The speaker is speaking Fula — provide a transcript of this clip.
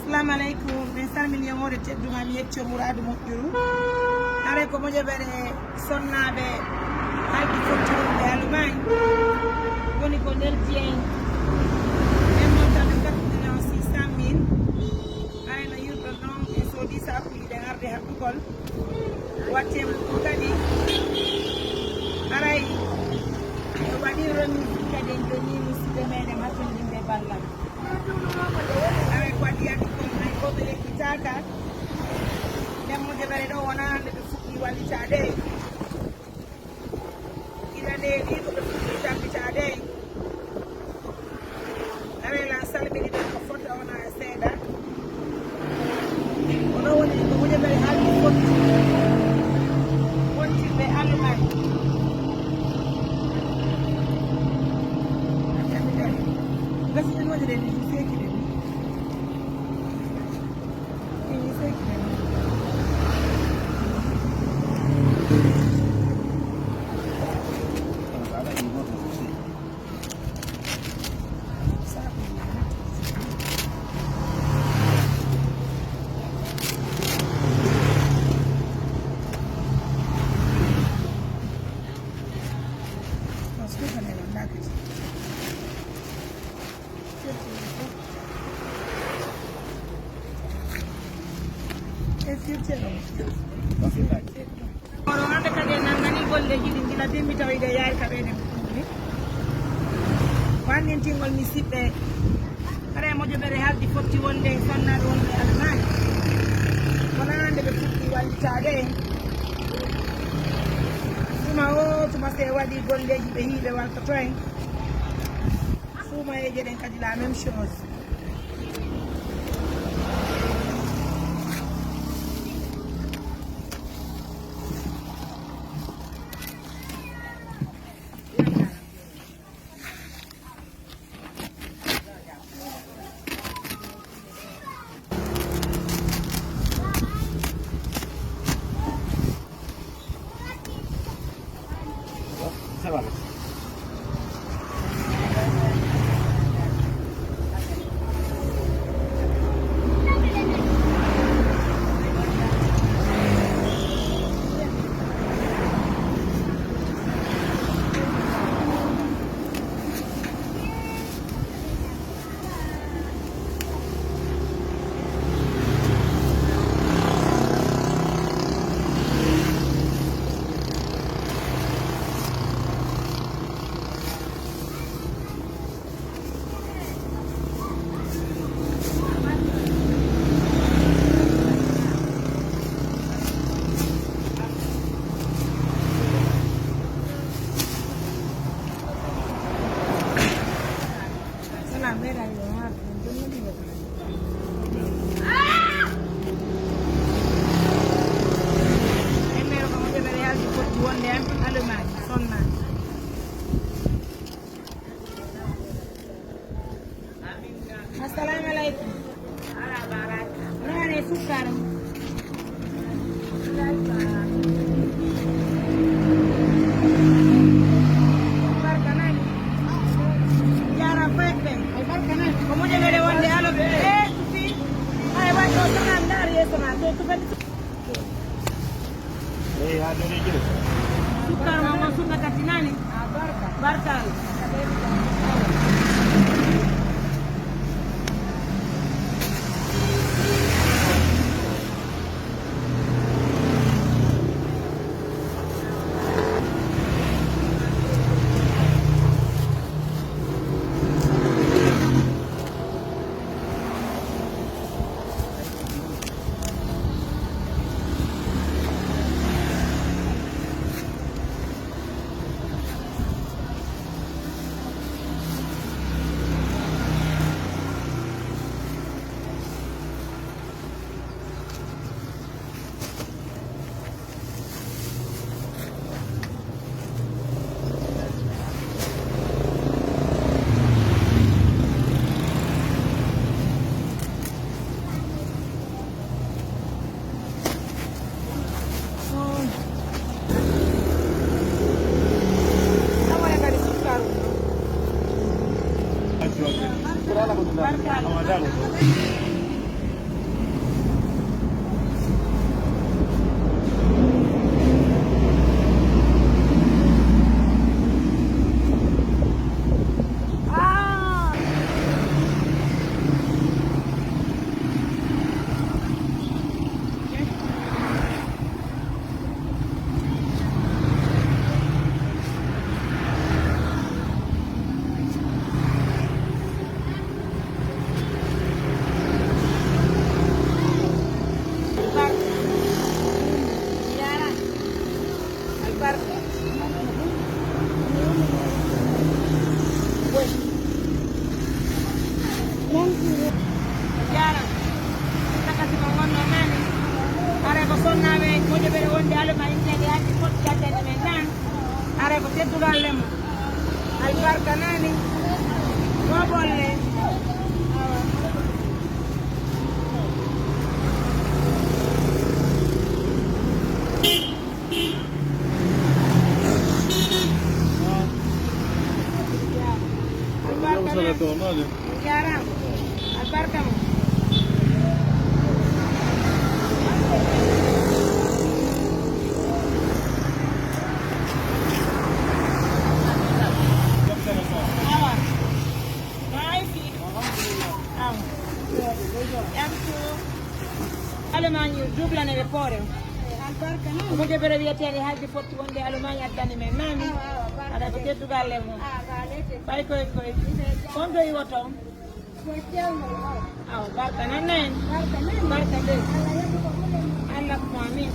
Assalamu alaikum. Ben salmini yamore tedduma mi yeccio Mouradu moƴƴuru. Are ko moƴƴere sonnaɓe haldi fottirɓe alumay woni ko nder diyen en montane 4,600,000 ayno yurɗo noon e soodi sakuji ɗe arde haɓɓugol wattemo ɗum kadi aray e waɗi remise kadi en joni musidɓe meɗen hakkillinde ballal aray ko waɗi adi kon ay koɓe ekkitaka nden moƴƴere ɗo wona nde ɓe fuɗɗi wallitade ila nde ɗi ko ɓe fuɗɗi tabbitade arela salmini ɗen ko fota wona e seeɗa oɗo woni ko moƴƴere haaldi fotti wontirɓe alumay gasi ɗen waɗire ni sekide ni sekide oɗo hande kadi en nangani golleji ɗi gila dimbi tawiɗe yaari kaɓene ɗumni wannintingol mi siɓɓe kare moƴƴere haldi fotti wonde sonnaɗe wonde almani wona nde ɓe fuɗɗi wallitade suma o tuma se waɗi golleji ɓe hiiɓe waltoto en sumayeje ɗen kadi la même chose. Assalamu alaikum. Rane sukar. Barkanani. Yara pepe. Barkanani. Como ya le wonde alo tufi. Ay wa to sana ndar yeso na to tufi. Hado ni jeu. Sukar mama sunna katinani. Barka. Barka. wonde aluma intede hadi fotti gaddani men nan are ko teddugal lemo albarka nani goɓolle jaram albarka mo Alemagne dublane ɓe poore ko jebere wiyetede haalde fotti wonde Alemagne addani men nani aɗa ko teddugal le mum ɓay koye on do yiwoto aw barka nan en barka de Allah ko amin